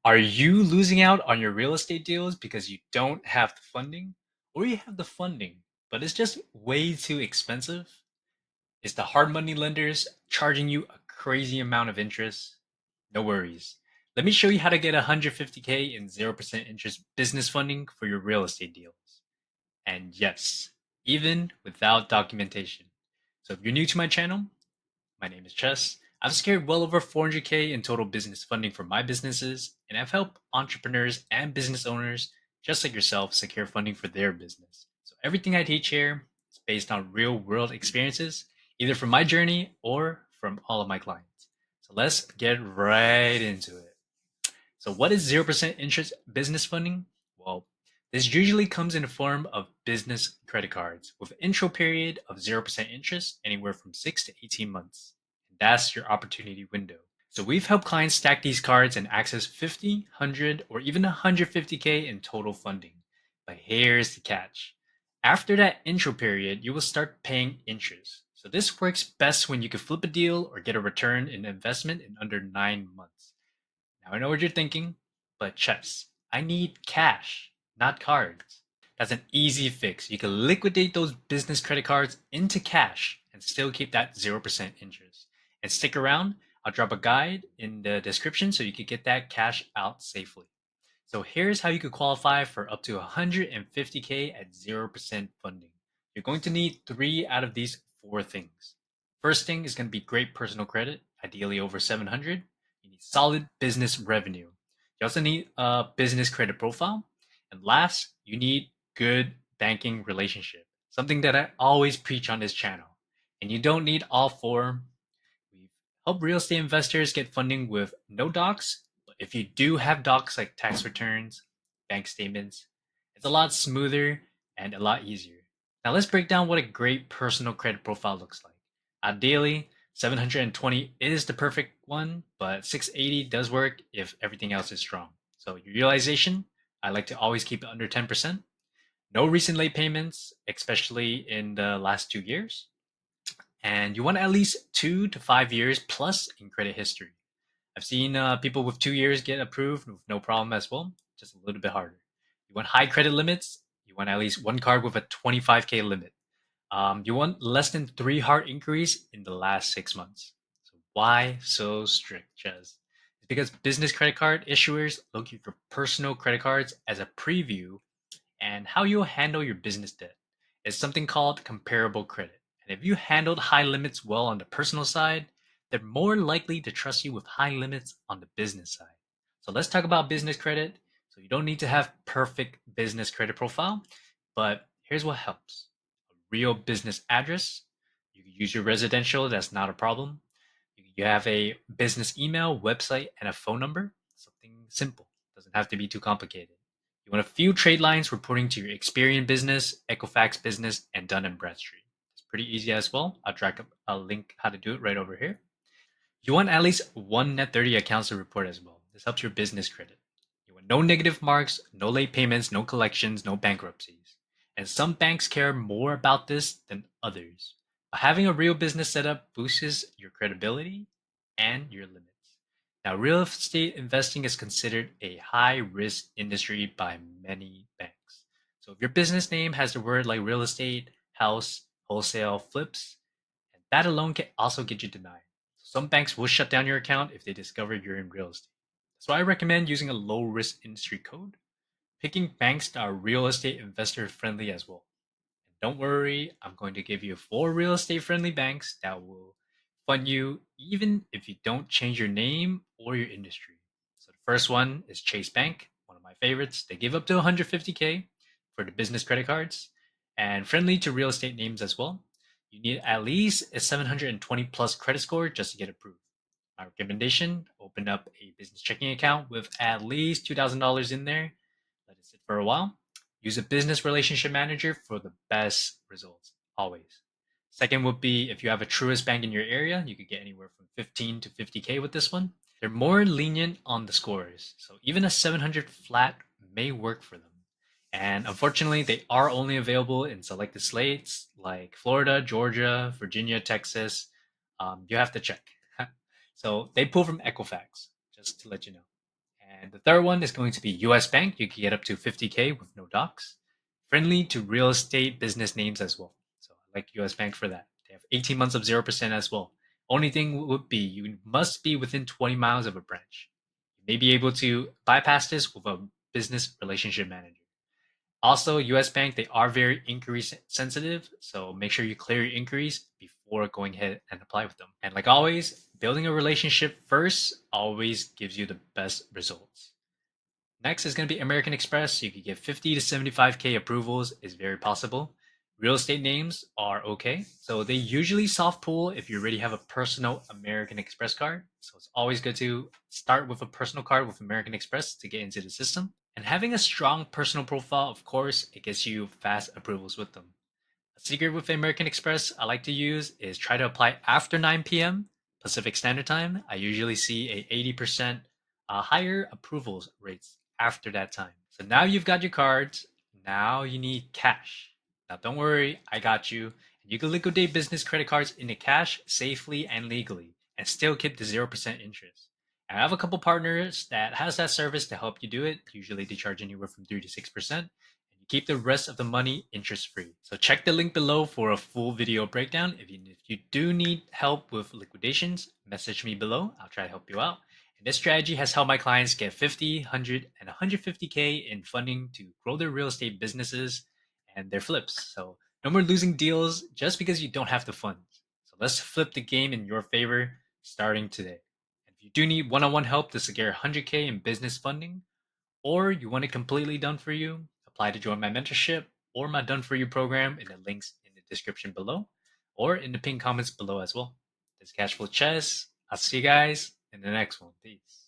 Are you losing out on your real estate deals because you don't have the funding? Or you have the funding, but it's just way too expensive? Is the hard money lenders charging you a crazy amount of interest? No worries. Let me show you how to get 150K in 0% interest business funding for your real estate deals. And yes, even without documentation. So if you're new to my channel, my name is Chess. I've secured well over 400K in total business funding for my businesses, and I've helped entrepreneurs and business owners just like yourself secure funding for their business. So everything I teach here is based on real world experiences, either from my journey or from all of my clients. So let's get right into it. So what is 0% interest business funding? Well, this usually comes in the form of business credit cards with an intro period of 0% interest anywhere from 6 to 18 months. And that's your opportunity window. So we've helped clients stack these cards and access 50, 100, or even 150K in total funding. But here's the catch. After that intro period, you will start paying interest. So this works best when you can flip a deal or get a return in investment in under 9 months. Now I know what you're thinking, but Chess, I need cash, not cards. That's an easy fix. You can liquidate those business credit cards into cash and still keep that 0% interest. And stick around, I'll drop a guide in the description so you can get that cash out safely. So here's how you could qualify for up to 150K at 0% funding. You're going to need three out of these four things. First thing is going to be great personal credit, ideally over 700. You need solid business revenue. You also need a business credit profile. And last, you need good banking relationship, something that I always preach on this channel. And you don't need all four. We've helped real estate investors get funding with no docs, but if you do have docs like tax returns, bank statements, it's a lot smoother and a lot easier. Now let's break down what a great personal credit profile looks like. Ideally, 720 is the perfect one, but 680 does work if everything else is strong. So your utilization, I like to always keep it under 10%. No recent late payments, especially in the last 2 years. And you want at least 2 to 5 years plus in credit history. I've seen people with 2 years get approved with no problem as well, just a little bit harder. You want high credit limits. You want at least one card with a 25K limit. You want less than three hard inquiries in the last 6 months. So why so strict, Chaz? It's because business credit card issuers look at your personal credit cards as a preview and how you'll handle your business debt. It's something called comparable credit. And if you handled high limits well on the personal side, they're more likely to trust you with high limits on the business side. So let's talk about business credit. So you don't need to have perfect business credit profile, but here's what helps. A real business address. You can use your residential, that's not a problem. You have a business email, website, and a phone number. Something simple. Doesn't have to be too complicated. You want a few trade lines reporting to your Experian business, Equifax business, and Dun& and Bradstreet. It's pretty easy as well. I'll drag a link how to do it right over here. You want at least one net 30 accounts to report as well. This helps your business credit. You want no negative marks, no late payments, no collections, no bankruptcies. And some banks care more about this than others. But having a real business setup boosts your credibility and your limits. Now, real estate investing is considered a high risk industry by many banks. So if your business name has the word like real estate, house, wholesale, flips, and that alone can also get you denied. Some banks will shut down your account if they discover you're in real estate. That's why I recommend using a low risk industry code, picking banks that are real estate investor friendly as well. And don't worry, I'm going to give you four real estate friendly banks that will fund you even if you don't change your name or your industry. So the first one is Chase Bank, one of my favorites. They give up to 150K for the business credit cards and friendly to real estate names as well. You need at least a 720 plus credit score just to get approved. My recommendation, open up a business checking account with at least $2,000 in there. Let it sit for a while. Use a business relationship manager for the best results, always. Second would be if you have a Truist bank in your area, you could get anywhere from 15 to 50K with this one. They're more lenient on the scores, so even a 700 flat may work for them. And unfortunately, they are only available in selected states like Florida, Georgia, Virginia, Texas. You have to check. So they pull from Equifax, just to let you know. And the third one is going to be US Bank. You can get up to 50K with no docs. Friendly to real estate business names as well. So I like US Bank for that. They have 18 months of 0% as well. Only thing would be you must be within 20 miles of a branch. You may be able to bypass this with a business relationship manager. Also, US Bank, they are very inquiry sensitive, so make sure you clear your inquiries before going ahead and apply with them. And like always, building a relationship first always gives you the best results. Next is going to be American Express. You could get 50 to 75K approvals is very possible. Real estate names are okay. So they usually soft pull if you already have a personal American Express card. So it's always good to start with a personal card with American Express to get into the system. And having a strong personal profile, of course, it gets you fast approvals with them. A secret with American Express I like to use is try to apply after 9 p.m. Pacific Standard Time. I usually see a 80% higher approvals rates after that time. So now you've got your cards. Now you need cash. Now don't worry, I got you. You can liquidate business credit cards into cash safely and legally and still keep the 0% interest. And I have a couple partners that has that service to help you do it. Usually they charge anywhere from 3 to 6%. Keep the rest of the money interest free. So check the link below for a full video breakdown. If you do need help with liquidations, message me below. I'll try to help you out. And this strategy has helped my clients get 50, 100, and 150K in funding to grow their real estate businesses and their flips. So no more losing deals just because you don't have the funds. So let's flip the game in your favor starting today. And if you do need one-on-one help to secure 100K in business funding, or you want it completely done for you, apply to join my mentorship or my done for you program in the links in the description below or in the pinned comments below as well. This is Cashflow Chess. I'll see you guys in the next one. Peace.